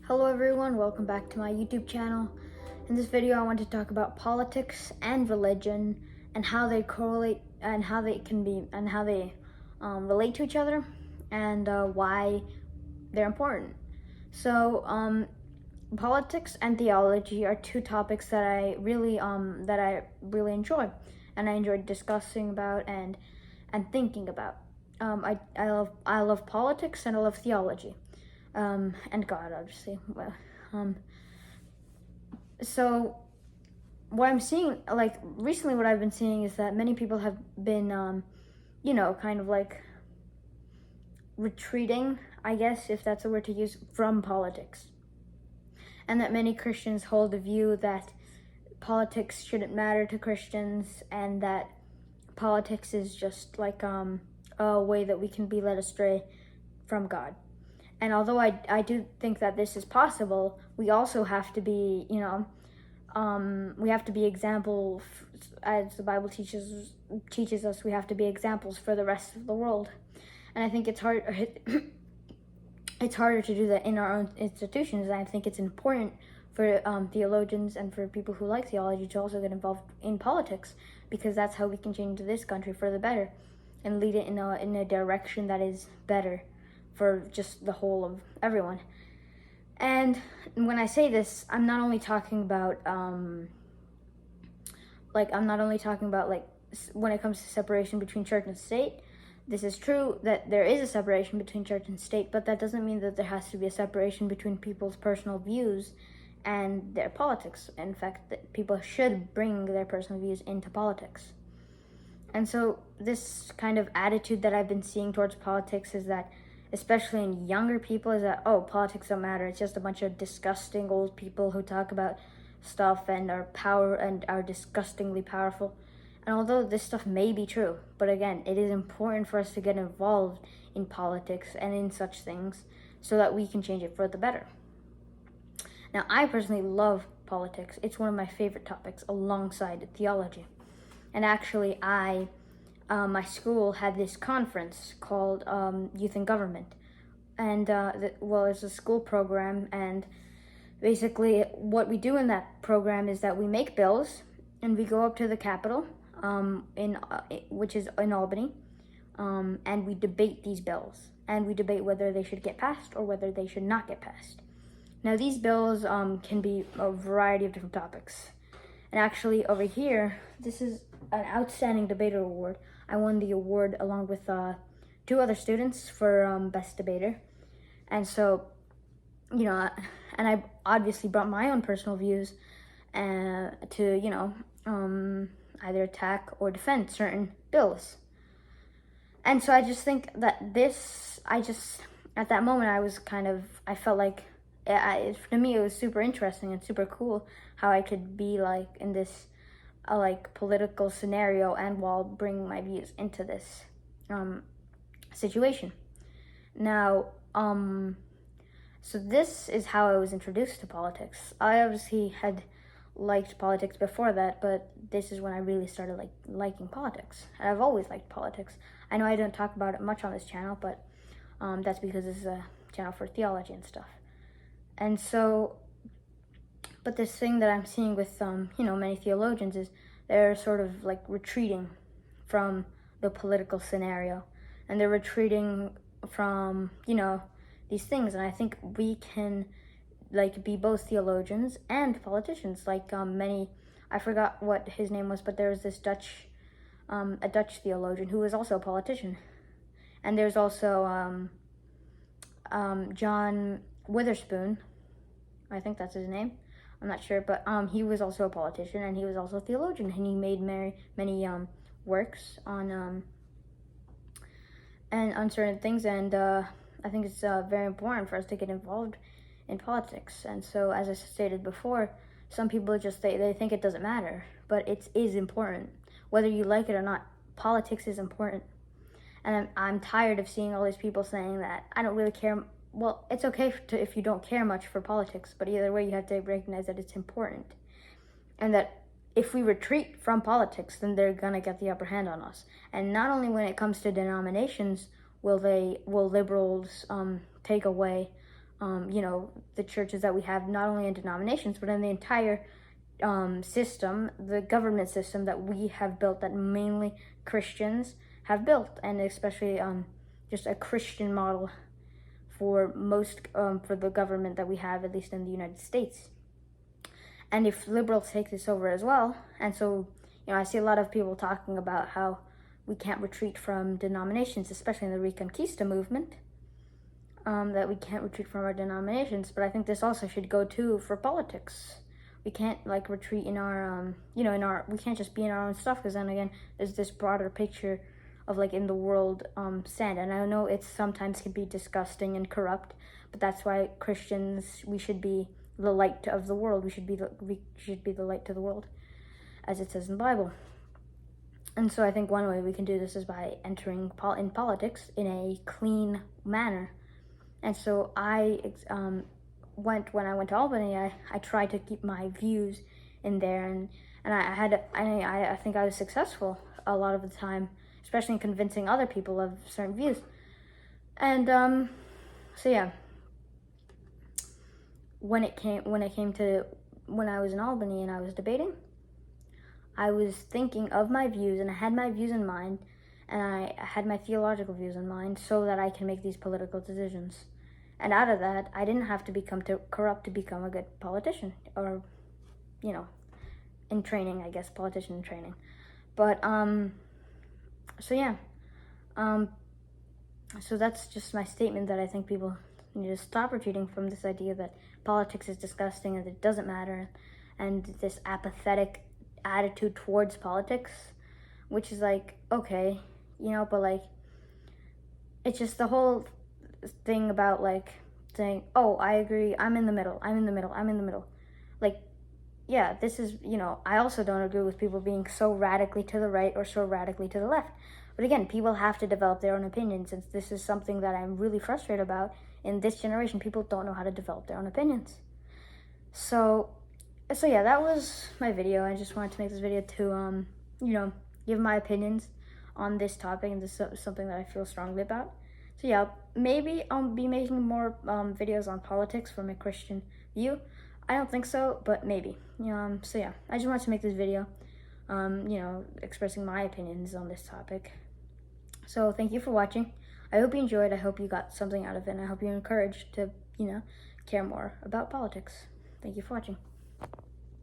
Hello everyone, welcome back to my YouTube channel. In this video I want to talk about politics and religion and how they correlate and how they relate to each other and why they're important. So politics and theology are two topics that I really enjoy, and I enjoy discussing about and thinking about. I love politics and I love theology. And God, obviously. So what I'm seeing, like recently, what I've been seeing is that many people have been, kind of like retreating, I guess, if that's a word to use, from politics. And that many Christians hold the view that politics shouldn't matter to Christians, and that politics is just like a way that we can be led astray from God. And although I do think that this is possible, we also have to be, we have to be examples, as the Bible teaches us. We have to be examples for the rest of the world. And I think it's harder to do that in our own institutions. And I think it's important for theologians and for people who like theology to also get involved in politics, because that's how we can change this country for the better and lead it in a direction that is better for just the whole of everyone. And when I say this, I'm not only talking about when it comes to separation between church and state. This is true that there is a separation between church and state, but that doesn't mean that there has to be a separation between people's personal views and their politics. In fact, that people should bring their personal views into politics. And so this kind of attitude that I've been seeing towards politics is that, especially in younger people, is that, oh, politics don't matter. It's just a bunch of disgusting old people who talk about stuff and are disgustingly powerful. And although this stuff may be true, but again, it is important for us to get involved in politics and in such things so that we can change it for the better. Now, I personally love politics. It's one of my favorite topics alongside theology. And actually, my school had this conference called Youth in Government, and it's a school program, and basically what we do in that program is that we make bills and we go up to the Capitol, which is in Albany, and we debate these bills, and we debate whether they should get passed or whether they should not get passed. Now, these bills can be a variety of different topics, and actually over here, this is an outstanding debater award. I won the award along with two other students for best debater. And so, and I obviously brought my own personal views to, either attack or defend certain bills. And so I just think that at that moment, I felt like, to me, it was super interesting and super cool how I could be like in this political scenario and while bringing my views into this situation. Now, so this is how I was introduced to politics. I obviously had liked politics before that, but this is when I really started liking politics. And I've always liked politics. I know I don't talk about it much on this channel, but that's because this is a channel for theology and stuff. And so, but this thing that I'm seeing with many theologians is they're sort of like retreating from the political scenario, and they're retreating from these things. And I think we can be both theologians and politicians. I forgot what his name was, but there was this a Dutch theologian who was also a politician, and there's also John Witherspoon, I think that's his name. I'm not sure, but he was also a politician, and he was also a theologian, and he made many works on certain things, and I think it's very important for us to get involved in politics. And so, as I stated before, some people they think it doesn't matter, but it is important. Whether you like it or not, politics is important. And I'm tired of seeing all these people saying that I don't really care. Well, it's okay if you don't care much for politics, but either way, you have to recognize that it's important. And that if we retreat from politics, then they're going to get the upper hand on us. And not only when it comes to denominations will liberals take away the churches that we have, not only in denominations, but in the entire system, the government system that we have built, that mainly Christians have built, and especially just a Christian model for most for the government that we have, at least in the United States. And if liberals take this over as well, and so I see a lot of people talking about how we can't retreat from denominations, especially in the Reconquista movement, that we can't retreat from our denominations, but I think this also should go too for politics. We can't retreat in our we can't just be in our own stuff, because then again there's this broader picture of in the world stand. And I know it sometimes can be disgusting and corrupt, but that's why Christians, we should be the light of the world. We should be the light to the world, as it says in the Bible. And so I think one way we can do this is by entering in politics in a clean manner. And so when I went to Albany, I tried to keep my views in there, and I think I was successful a lot of the time, especially in convincing other people of certain views. And so yeah, when I was in Albany and I was debating, I was thinking of my views, and I had my views in mind, and I had my theological views in mind, so that I can make these political decisions. And out of that, I didn't have to become corrupt to become a good politician, or, in training, I guess, politician in training. But, so yeah. So that's just my statement, that I think people need to stop retreating from this idea that politics is disgusting and it doesn't matter, and this apathetic attitude towards politics, which is okay, but it's just the whole thing about saying, oh, I agree, I'm in the middle. Yeah, this is, I also don't agree with people being so radically to the right or so radically to the left. But again, people have to develop their own opinions, and this is something that I'm really frustrated about in this generation. People don't know how to develop their own opinions. So yeah, that was my video. I just wanted to make this video to, give my opinions on this topic, and this is something that I feel strongly about. So yeah, maybe I'll be making more videos on politics from a Christian view. I don't think so, but maybe. So yeah, I just wanted to make this video, expressing my opinions on this topic. So thank you for watching. I hope you enjoyed. I hope you got something out of it, and I hope you're encouraged to, care more about politics. Thank you for watching.